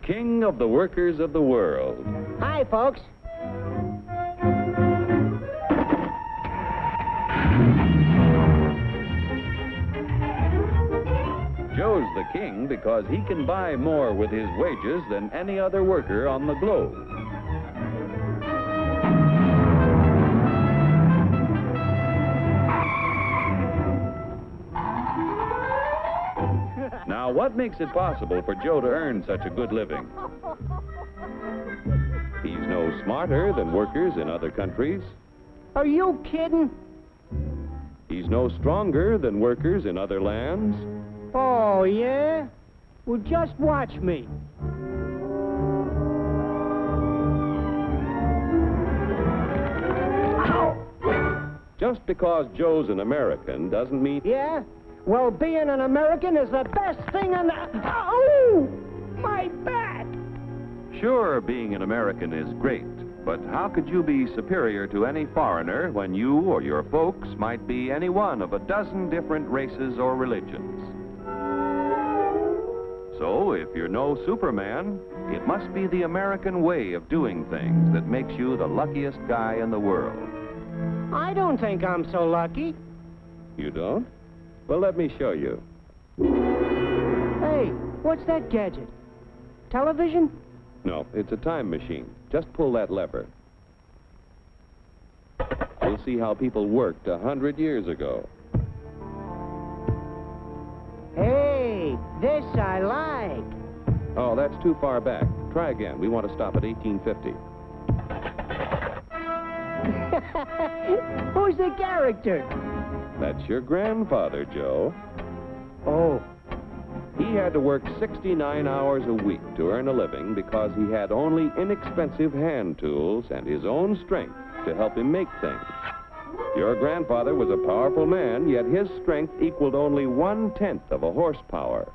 king of the workers of the world. Hi, folks. Joe's the king because he can buy more with his wages than any other worker on the globe. Now, what makes it possible for Joe to earn such a good living? He's no smarter than workers in other countries. Are you kidding? He's no stronger than workers in other lands. Oh, yeah? Well, just watch me. Ow! Just because Joe's an American doesn't mean... Yeah? Well, being an American is the best thing on the... Oh! My back! Sure, being an American is great, but how could you be superior to any foreigner when you or your folks might be any one of a dozen different races or religions? So, if you're no Superman, it must be the American way of doing things that makes you the luckiest guy in the world. I don't think I'm so lucky. You don't? Well, let me show you. Hey, what's that gadget? Television? No, it's a time machine. Just pull that lever. You'll see how people worked 100 years ago. Hey, this I like. Oh, that's too far back. Try again. We want to stop at 1850. Who's the character? That's your grandfather, Joe. Oh. He had to work 69 hours a week to earn a living because he had only inexpensive hand tools and his own strength to help him make things. Your grandfather was a powerful man, yet his strength equaled only 1/10 of a horsepower.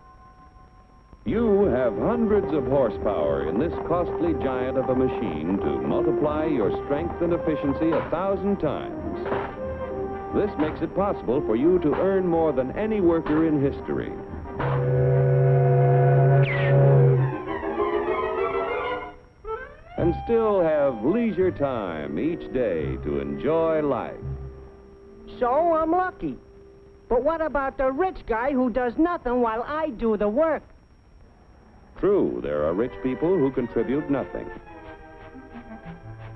You have hundreds of horsepower in this costly giant of a machine to multiply your strength and efficiency 1,000 times. This makes it possible for you to earn more than any worker in history. And still have leisure time each day to enjoy life. So I'm lucky. But what about the rich guy who does nothing while I do the work? True, there are rich people who contribute nothing.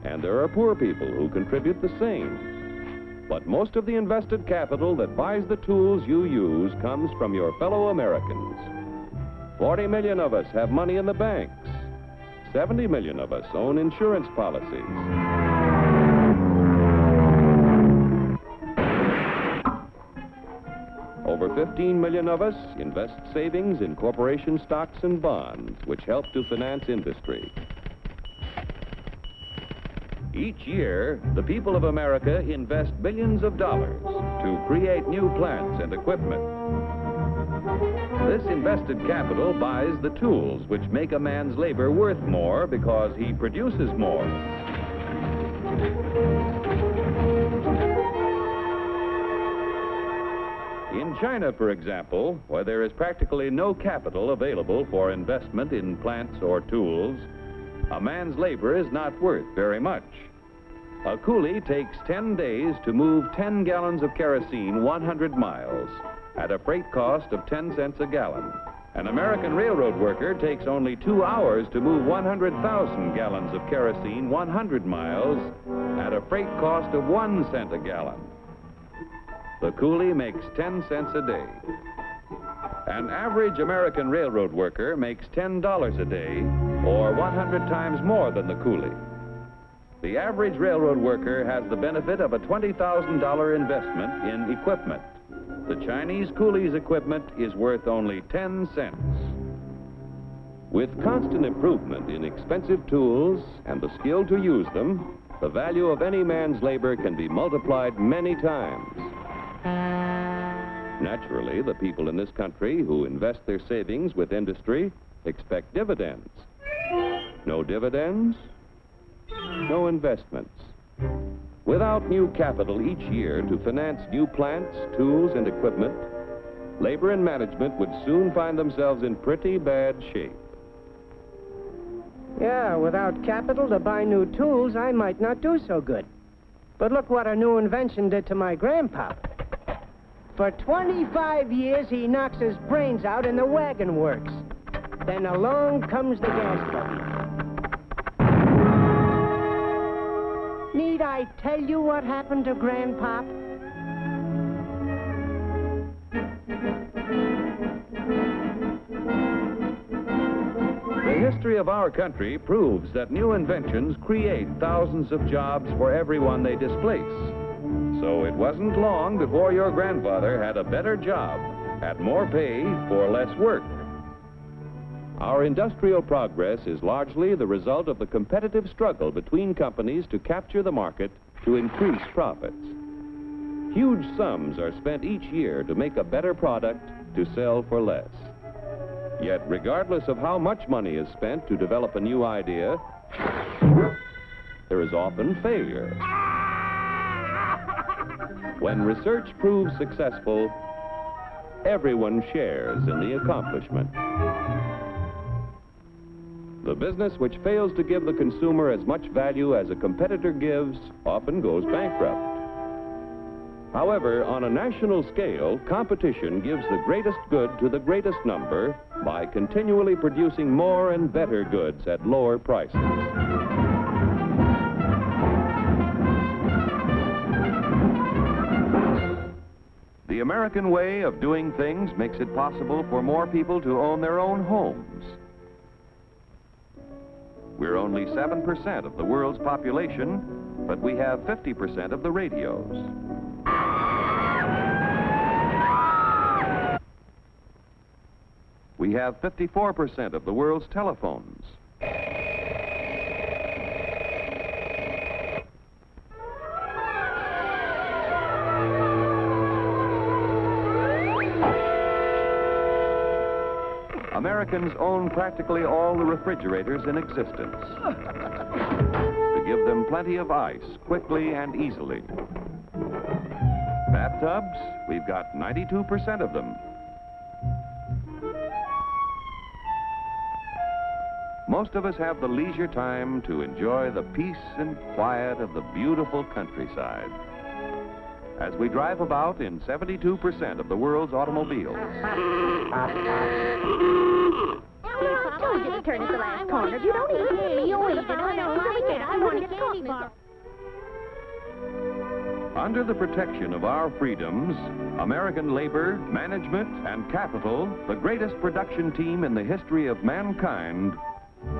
And there are poor people who contribute the same. But most of the invested capital that buys the tools you use comes from your fellow Americans. 40 million of us have money in the banks. 70 million of us own insurance policies. Over 15 million of us invest savings in corporation stocks and bonds, which help to finance industry. Each year, the people of America invest billions of dollars to create new plants and equipment. This invested capital buys the tools which make a man's labor worth more because he produces more. In China, for example, where there is practically no capital available for investment in plants or tools, a man's labor is not worth very much. A coolie takes 10 days to move 10 gallons of kerosene 100 miles at a freight cost of 10 cents a gallon. An American railroad worker takes only 2 hours to move 100,000 gallons of kerosene 100 miles at a freight cost of 1 cent a gallon. The coolie makes 10 cents a day. An average American railroad worker makes $10 a day, or 100 times more than the coolie. The average railroad worker has the benefit of a $20,000 investment in equipment. The Chinese coolie's equipment is worth only 10 cents. With constant improvement in expensive tools and the skill to use them, the value of any man's labor can be multiplied many times. Naturally, the people in this country who invest their savings with industry expect dividends. No dividends, no investments. Without new capital each year to finance new plants, tools, and equipment, labor and management would soon find themselves in pretty bad shape. Yeah, without capital to buy new tools, I might not do so good. But look what a new invention did to my grandpa. For 25 years, he knocks his brains out in the wagon works. Then along comes the gas button. Need I tell you what happened to Grandpop? The history of our country proves that new inventions create thousands of jobs for everyone they displace. So it wasn't long before your grandfather had a better job, at more pay for less work. Our industrial progress is largely the result of the competitive struggle between companies to capture the market to increase profits. Huge sums are spent each year to make a better product to sell for less. Yet, regardless of how much money is spent to develop a new idea, there is often failure. When research proves successful, everyone shares in the accomplishment. The business which fails to give the consumer as much value as a competitor gives often goes bankrupt. However, on a national scale, competition gives the greatest good to the greatest number by continually producing more and better goods at lower prices. The American way of doing things makes it possible for more people to own their own homes. We're only 7% of the world's population, but we have 50% of the radios. We have 54% of the world's telephones. Americans own practically all the refrigerators in existence to give them plenty of ice quickly and easily. Bathtubs, we've got 92% of them. Most of us have the leisure time to enjoy the peace and quiet of the beautiful countryside as we drive about in 72% of the world's automobiles. I told you to turn at the last corner. You don't eat it. You eat it. I don't like it. I want a candy bar. Under the protection of our freedoms, American labor, management, and capital, the greatest production team in the history of mankind,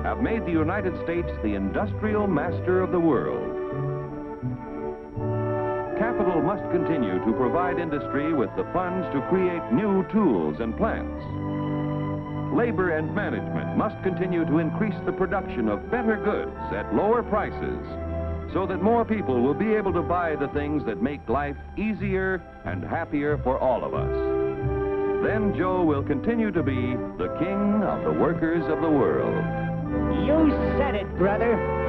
have made the United States the industrial master of the world. Capital must continue to provide industry with the funds to create new tools and plants. Labor and management must continue to increase the production of better goods at lower prices so that more people will be able to buy the things that make life easier and happier for all of us. Then Joe will continue to be the king of the workers of the world. You said it, brother.